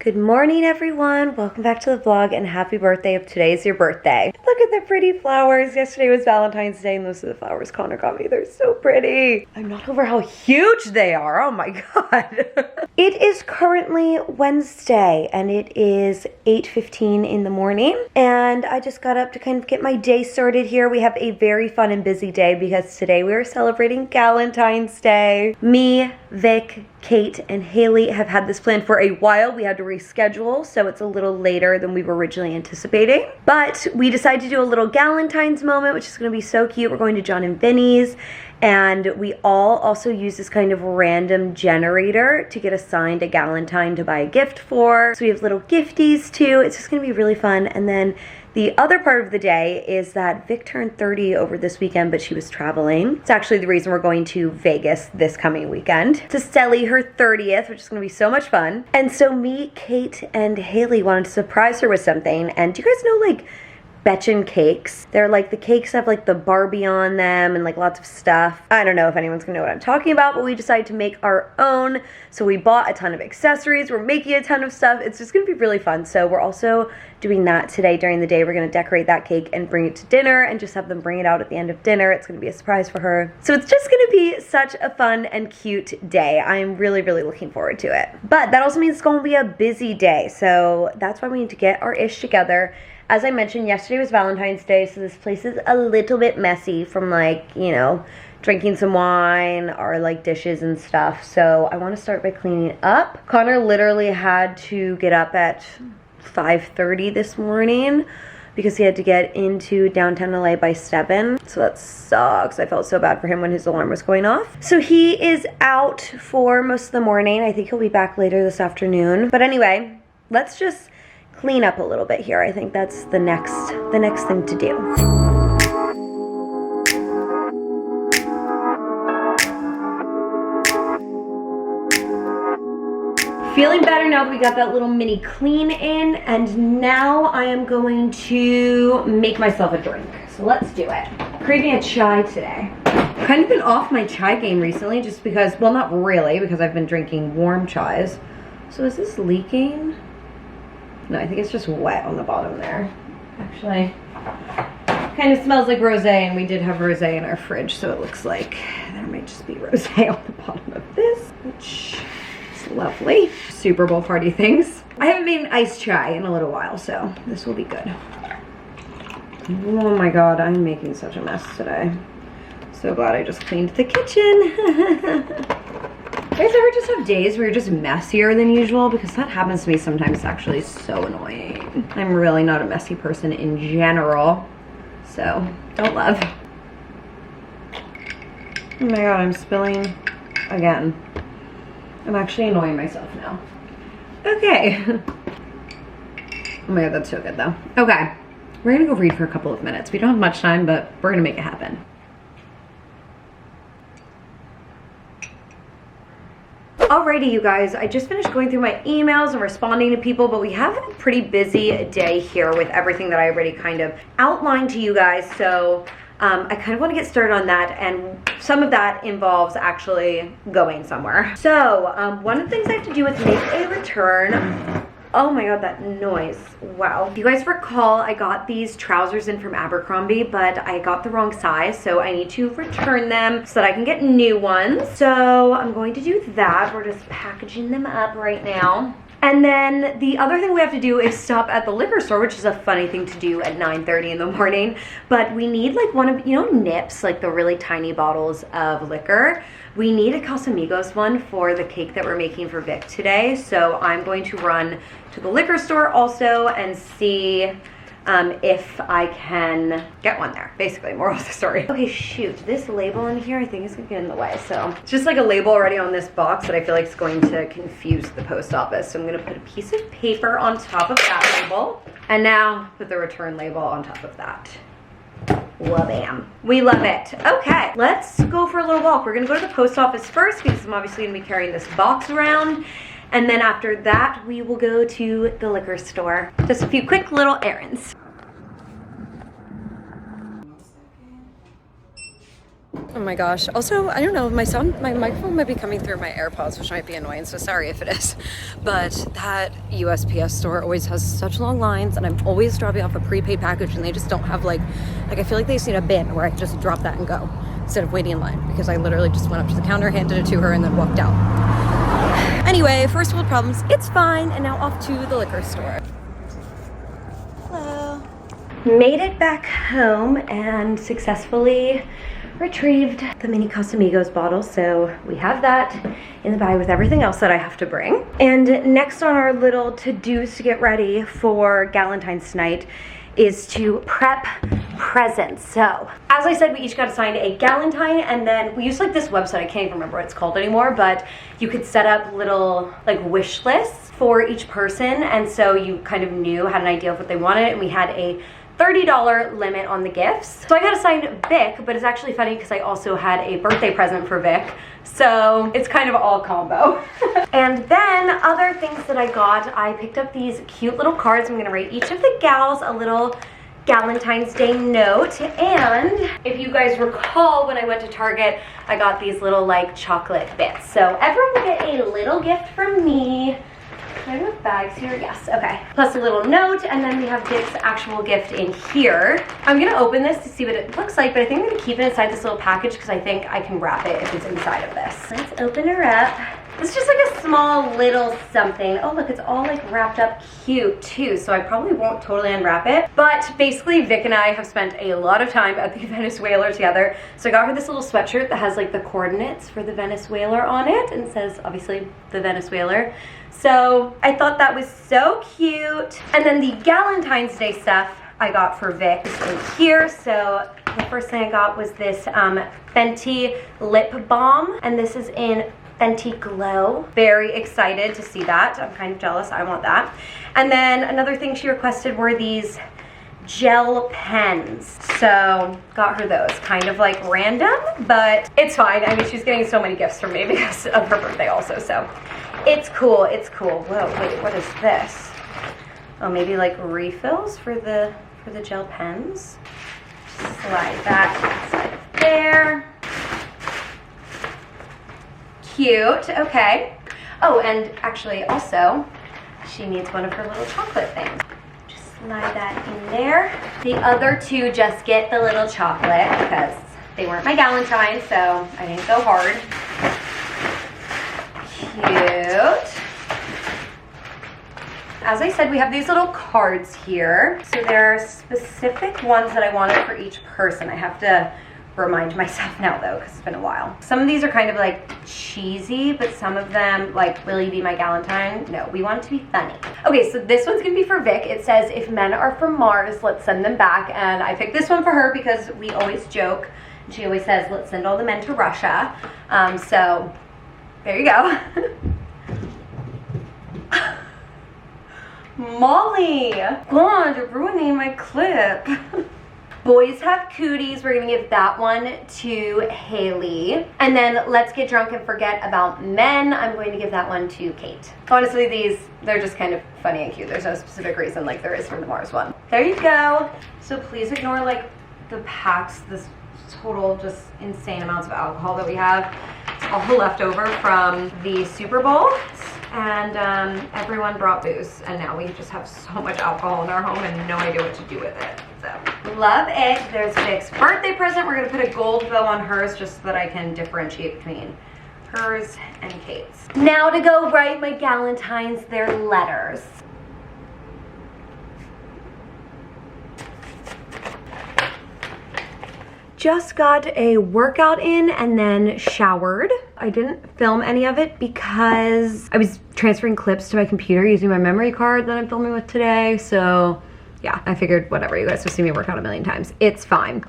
Good morning, everyone. Welcome back to the vlog and happy birthday if today's your birthday. Look at the pretty flowers. Yesterday was Valentine's Day and those are the flowers Connor got me. They're so pretty. I'm not over how huge they are. Oh my God. It is currently Wednesday and it is 8:15 in the morning and I just got up to kind of get my day started here. We have a very fun and busy day because today we are celebrating Galentine's Day. Me, Vic, Cait, and Haley have had this planned for a while. We had to reschedule, so it's a little later than we were originally anticipating. But we decided to do a little Galentine's moment, which is going to be so cute. We're going to Jon Vinnys, and we all also use this kind of random generator to get assigned a Galentine to buy a gift for. So we have little gifties too. It's just going to be really fun. And then the other part of the day is that Vic turned 30 over this weekend, but she was traveling. It's actually the reason we're going to Vegas this coming weekend to Stelly her 30th, which is gonna be so much fun. And so me, Cait, and Haley wanted to surprise her with something. And do you guys know like Betchin cakes? They're like, the cakes have like the Barbie on them and like lots of stuff. I don't know if anyone's gonna know what I'm talking about, but we decided to make our own. So we bought a ton of accessories. We're making a ton of stuff. It's just gonna be really fun. So we're also doing that today during the day. We're gonna decorate that cake and bring it to dinner and just have them bring it out at the end of dinner. It's gonna be a surprise for her. So it's just gonna be such a fun and cute day. I'm really, really looking forward to it. But that also means it's gonna be a busy day. So that's why we need to get our ish together. As I mentioned, yesterday was Valentine's Day, so this place is a little bit messy from like, you know, drinking some wine or like dishes and stuff. So I want to start by cleaning up. Connor literally had to get up at 5:30 this morning because he had to get into downtown LA by 7. So that sucks. I felt so bad for him when his alarm was going off. So he is out for most of the morning. I think he'll be back later this afternoon. But anyway, let's just clean up a little bit here. I think that's the next thing to do. Feeling better now that we got that little mini clean in, and now I am going to make myself a drink. So let's do it. Craving a chai today. I've kind of been off my chai game recently just because, well, not really, because I've been drinking warm chais. So is this leaking? No, I think it's just wet on the bottom there. Actually, kind of smells like rosé, and we did have rosé in our fridge, so it looks like there might just be rosé on the bottom of this, which is lovely. Super Bowl party things. I haven't made an iced chai in a little while, so this will be good. Oh my God, I'm making such a mess today. So glad I just cleaned the kitchen. You guys ever just have days where you're just messier than usual? Because that happens to me sometimes. It's actually so annoying. I'm really not a messy person in general, so don't love. Oh my God, I'm spilling again. I'm actually annoying myself now. Okay. Oh my God, that's so good though. Okay, we're gonna go read for a couple of minutes. We don't have much time, but we're gonna make it happen. Alrighty, you guys, I just finished going through my emails and responding to people, but we have a pretty busy day here with everything that I already kind of outlined to you guys. So I kind of want to get started on that, and some of that involves actually going somewhere. So one of the things I have to do is make a return. Oh my God, that noise. Wow. If you guys recall, I got these trousers in from Abercrombie, but I got the wrong size, so I need to return them so that I can get new ones. So I'm going to do that. We're just packaging them up right now. And then the other thing we have to do is stop at the liquor store, which is a funny thing to do at 9:30 in the morning. But we need like one of, you know, Nips, like the really tiny bottles of liquor. We need a Casamigos one for the cake that we're making for Vic today. So I'm going to run to the liquor store also and see if I can get one there. Basically, moral of the story. Okay, shoot, this label in here I think is gonna get in the way. So it's just like a label already on this box that I feel like is going to confuse the post office. So I'm gonna put a piece of paper on top of that label, and now put the return label on top of that. Wha-bam. We love it. Okay, let's go for a little walk. We're gonna go to the post office first because I'm obviously gonna be carrying this box around. And then after that, we will go to the liquor store. Just a few quick little errands. Oh my gosh. Also, I don't know, my microphone might be coming through my AirPods, which might be annoying, so sorry if it is. But that USPS store always has such long lines, and I'm always dropping off a prepaid package, and they just don't have like I feel like they just need a bin where I can just drop that and go instead of waiting in line, because I literally just went up to the counter, handed it to her, and then walked out. Anyway, first world problems, it's fine, and now off to the liquor store. Hello. Made it back home and successfully retrieved the mini Casamigos bottle, so we have that in the bag with everything else that I have to bring. And next on our little to-dos to get ready for Galentine's tonight is to prep presents. So, as I said, we each got assigned a Galentine, and then we used like this website, I can't even remember what it's called anymore, but you could set up little like wish lists for each person, and so you kind of had an idea of what they wanted, and we had a $30 limit on the gifts. So I got assigned Vic, but it's actually funny because I also had a birthday present for Vic. So it's kind of all combo. And then other things that I got, I picked up these cute little cards. I'm gonna write each of the gals a little Galentine's Day note. And if you guys recall, when I went to Target, I got these little like chocolate bits. So everyone will get a little gift from me. Do I have bags here? Yes, okay. Plus a little note, and then we have Vic's actual gift in here. I'm gonna open this to see what it looks like, but I think I'm gonna keep it inside this little package because I think I can wrap it if it's inside of this. Let's open her up. It's just like a small little something. Oh look, it's all like wrapped up cute too, so I probably won't totally unwrap it. But basically Vic and I have spent a lot of time at the Venezuela together. So I got her this little sweatshirt that has like the coordinates for the Venezuela on it, and says obviously the Venezuela. So I thought that was so cute. And then the Galentine's Day stuff I got for Vic is in here. So the first thing I got was this Fenty lip balm, and this is in Fenty Glow. Very excited to see that. I'm kind of jealous. I want that. And then another thing she requested were these gel pens. So got her those. Kind of like random, but it's fine. I mean, she's getting so many gifts from me because of her birthday also. So it's cool. It's cool. Whoa, wait, what is this? Oh, maybe like refills for the gel pens. Just slide that inside there. Cute, okay. Oh, and actually also, she needs one of her little chocolate things. Just slide that in there. The other two just get the little chocolate because they weren't my Galentine, so I didn't go hard. Cute. As I said, we have these little cards here. So there are specific ones that I wanted for each person. I have to remind myself now though, because it's been a while. Some of these are kind of like cheesy, but some of them like, will you be my Galentine? No, we want it to be funny. Okay, so this one's gonna be for Vic. It says, if men are from Mars, let's send them back. And I picked this one for her because we always joke. And she always says, let's send all the men to Russia. So there you go. Molly, God, you're ruining my clip. Boys have cooties. We're gonna give that one to Haley. And then let's get drunk and forget about men. I'm going to give that one to Cait. Honestly, these, they're just kind of funny and cute. There's no specific reason like there is for the Mars one. There you go. So please ignore like the packs, this total just insane amounts of alcohol that we have. It's all left over from the Super Bowl. And everyone brought booze, and now we just have so much alcohol in our home and no idea what to do with it. So love it. There's Vic's birthday present. We're gonna put a gold bow on hers just so that I can differentiate between hers and Cait's. Now to go write my Galentines their letters. Just got a workout in and then showered. I didn't film any of it because I was transferring clips to my computer using my memory card that I'm filming with today. So yeah, I figured whatever, you guys have seen me work out a million times. It's fine.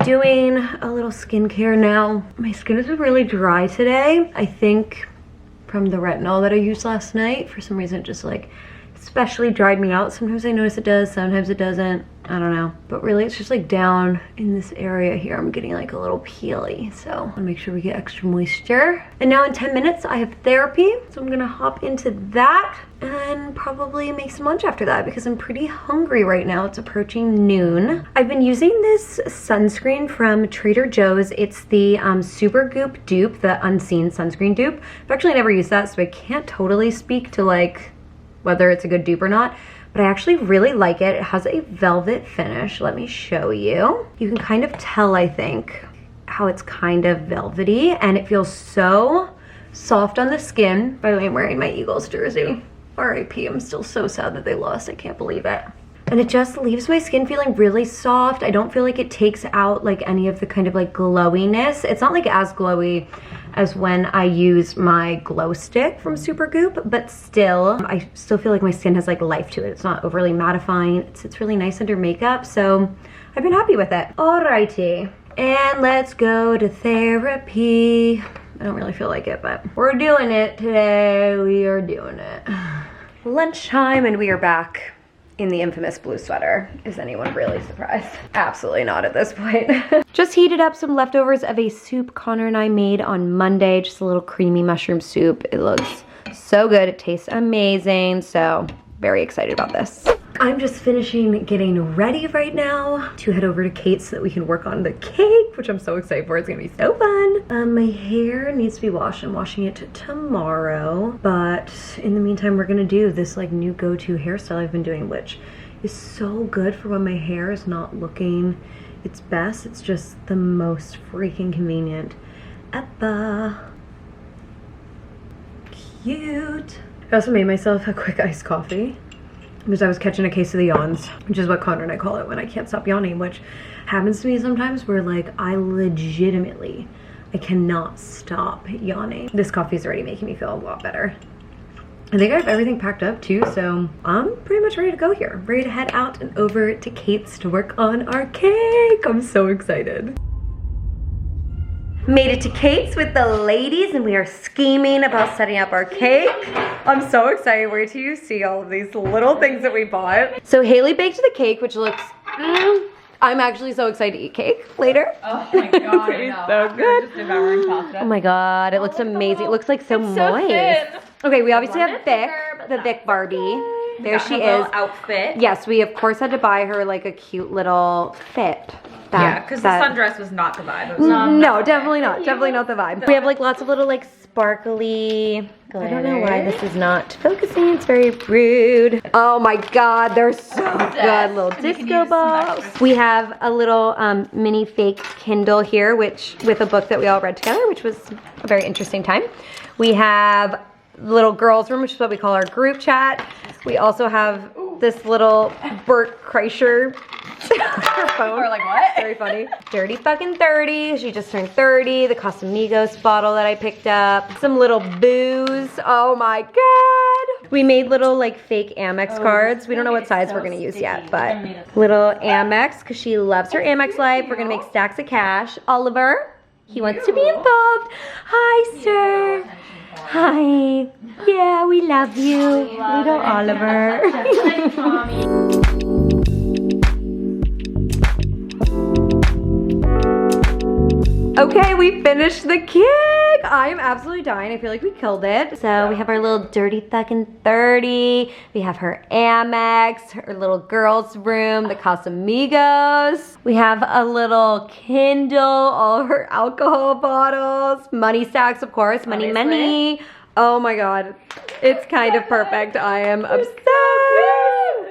Doing a little skincare now. My skin is really dry today. I think from the retinol that I used last night. For some reason it just like especially dried me out. Sometimes I notice it does, sometimes it doesn't. I don't know. But really it's just like down in this area here. I'm getting like a little peely. So I wanna make sure we get extra moisture. And now in 10 minutes I have therapy. So I'm gonna hop into that and probably make some lunch after that because I'm pretty hungry right now. It's approaching noon. I've been using this sunscreen from Trader Joe's. It's the Super Goop dupe, the unseen sunscreen dupe. I've actually never used that, so I can't totally speak to like whether it's a good dupe or not. But I actually really like it. It has a velvet finish. Let me show you. You can kind of tell, I think, how it's kind of velvety and it feels so soft on the skin. By the way, I'm wearing my Eagles jersey. R.I.P. I'm still so sad that they lost. I can't believe it. And it just leaves my skin feeling really soft. I don't feel like it takes out like any of the kind of like glowiness. It's not like as glowy as when I use my glow stick from Super Goop, but still, I still feel like my skin has like life to it. It's not overly mattifying. It sits really nice under makeup, so I've been happy with it. Alrighty, and let's go to therapy. I don't really feel like it, but we're doing it today. We are doing it. Lunchtime, and we are back in the infamous blue sweater. Is anyone really surprised? Absolutely not at this point. Just heated up some leftovers of a soup Connor and I made on Monday. Just a little creamy mushroom soup. It looks so good. It tastes amazing. So very excited about this. I'm just finishing getting ready right now to head over to Cait so that we can work on the cake, which I'm so excited for. It's gonna be so fun. My hair needs to be washed. I'm washing it tomorrow, but in the meantime, we're gonna do this like new go-to hairstyle I've been doing, which is so good for when my hair is not looking its best. It's just the most freaking convenient ever. Cute. I also made myself a quick iced coffee because I was catching a case of the yawns, which is what Connor and I call it when I can't stop yawning, which happens to me sometimes where like I cannot stop yawning. This coffee is already making me feel a lot better. I think I have everything packed up too, so I'm pretty much ready to go here. Ready to head out and over to Cait's to work on our cake. I'm so excited. Made it to Cait's with the ladies and we are scheming about setting up our cake. I'm so excited. Wait till you see all of these little things that we bought. So Haley baked the cake, which looks, I'm actually so excited to eat cake later. Oh my god, It's so good. Just devouring pasta. Oh my god, it looks amazing. It looks like so moist. Okay, we obviously have Vic, the Vic Barbie. There she is. Outfit. Yes, we of course had to buy her like a cute little fit. Yeah, because the sundress was not the vibe. It was No, definitely not. Definitely not the vibe. We have like lots of little like sparkly glitter. I don't know why this is not focusing. It's very rude. Oh my god, they're so good. Little disco balls. We have a little mini fake Kindle here, which with a book that we all read together, which was a very interesting time. We have little girls room, which is what we call our group chat. We also have this little Bert Kreischer phone. Or like what? Very funny. Dirty fucking 30. She just turned 30. The Casamigos bottle that I picked up. Some little booze. Oh my god. We made little like fake Amex cards. We don't know what size we're gonna use yet, but little Amex because she loves her Amex life. We're gonna make stacks of cash. Oliver, he wants to be involved. Hi, sir. Hi. Yeah, we love you. Little Oliver. Okay, we finished the cake. I am absolutely dying. I feel like we killed it. So we have our little dirty fucking 30. We have her Amex, her little girls room, the Casamigos. We have a little Kindle, all her alcohol bottles, money stacks, of course, money. Oh my god, it's kind of perfect. I am obsessed.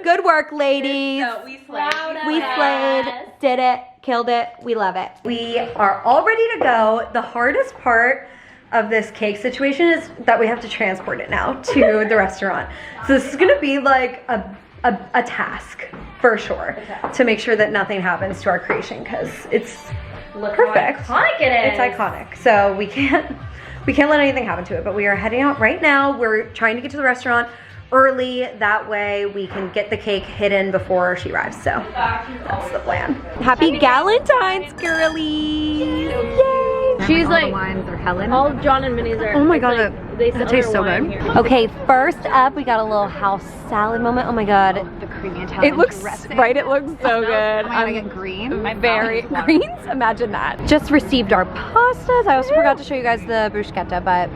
Good work, ladies. So we slayed. We slayed, did it, killed it, we love it. We are all ready to go. The hardest part of this cake situation is that we have to transport it now to the restaurant. So this is gonna be like a task for sure to make sure that nothing happens to our creation because it's perfect. How iconic it is. It's iconic. So we can't let anything happen to it, but we are heading out right now. We're trying to get to the restaurant early, that way we can get the cake hidden before she arrives. So that's the plan. Happy Galentine's, girlies! Yay! She's like, wines are Helen. all of Jon and Vinny's are. Oh my it's god, like, they that sell tastes their so wine good. here. Okay, first up, we got a little house salad moment. Oh my god. The creamy Italian It looks, dressing. right, it looks so good. Oh my god, I get green. I'm very greens. Imagine that. Just received our pastas. I also forgot to show you guys the bruschetta, but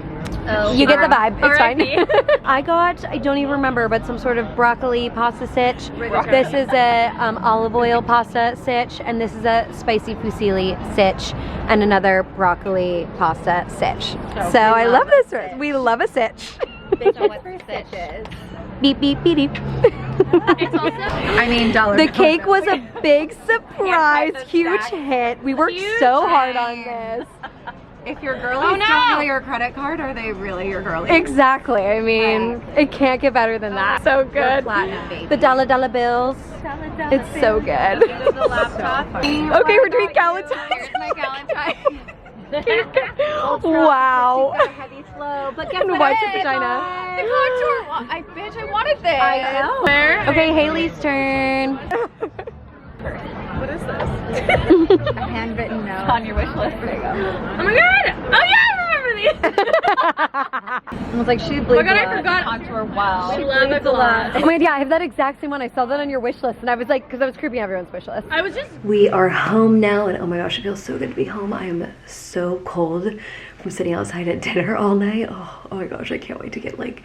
you get the vibe. It's fine. I got, I don't even remember, but some sort of broccoli pasta sitch. This is a olive oil pasta sitch, and this is a spicy fusilli sitch, and another broccoli pasta sitch. So I love this. We love a sitch. So what's the stitches? Beep beep beep beep. It's also, I mean, dollar. The cake was a big surprise, huge hit. We worked so hard on this. If your girlies don't know your credit card, are they really your girlies? Exactly. I mean, it can't get better than that. So good. Platinum, baby. The dollar bills. It's so good. the laptop. Okay, we're doing Galentine's. Here's my Galentine. Wow. Got a heavy flow, but guess And what? watch the vagina. The contour. I wanted this. I know. Where? Okay, Haley's turn. What is this? A handwritten note on your wish list. There you go. Oh my god! Oh yeah, I remember these. I was like, she Oh bleeds my god, a I lot. forgot. Contour well. She love it a lot. Oh my god, yeah, I have that exact same one. I saw that on your wish list, and I was like, because I was creeping everyone's wish list. I was just. We are home now, and oh my gosh, it feels so good to be home. I am so cold from sitting outside at dinner all night. Oh my gosh, I can't wait to get like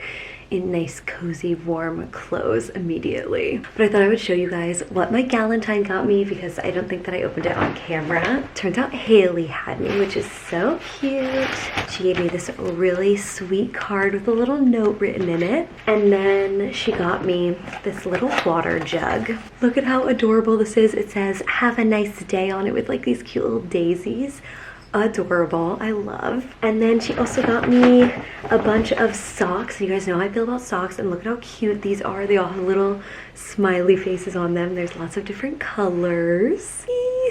in nice, cozy, warm clothes immediately. But I thought I would show you guys what my Galentine got me because I don't think that I opened it on camera. Turns out Haley had me, which is so cute. She gave me this really sweet card with a little note written in it. And then she got me this little water jug. Look at how adorable this is. It says, "Have a nice day" on it with like these cute little daisies. Adorable, I love. And then she also got me a bunch of socks. You guys know how I feel about socks, and look at how cute these are. They all have little smiley faces on them. There's lots of different colors.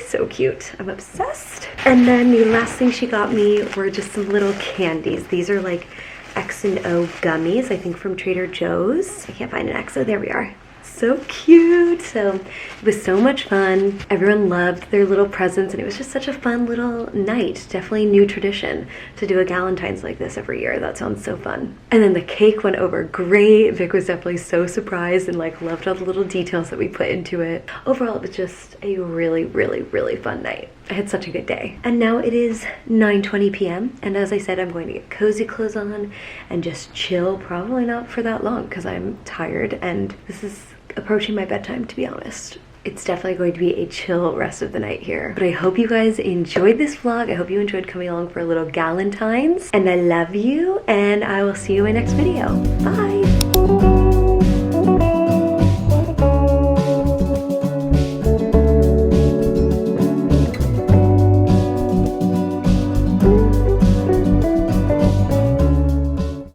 So cute, I'm obsessed. And then the last thing she got me were just some little candies. These are like X&O gummies, I think from Trader Joe's. I can't find an X, so there we are. So cute. So it was so much fun. Everyone loved their little presents, and it was just such a fun little night. Definitely a new tradition to do a Galentine's like this every year. That sounds so fun. And then the cake went over great. Vic was definitely so surprised and like loved all the little details that we put into it. Overall, it was just a really, really, really fun night. I had such a good day. And now it is 9:20 p.m. and as I said, I'm going to get cozy clothes on and just chill. Probably not for that long because I'm tired, and this is approaching my bedtime, to be honest. It's definitely going to be a chill rest of the night here. But I hope you guys enjoyed this vlog. I hope you enjoyed coming along for a little Galentine's, and I love you, and I will see you in my next video. Bye.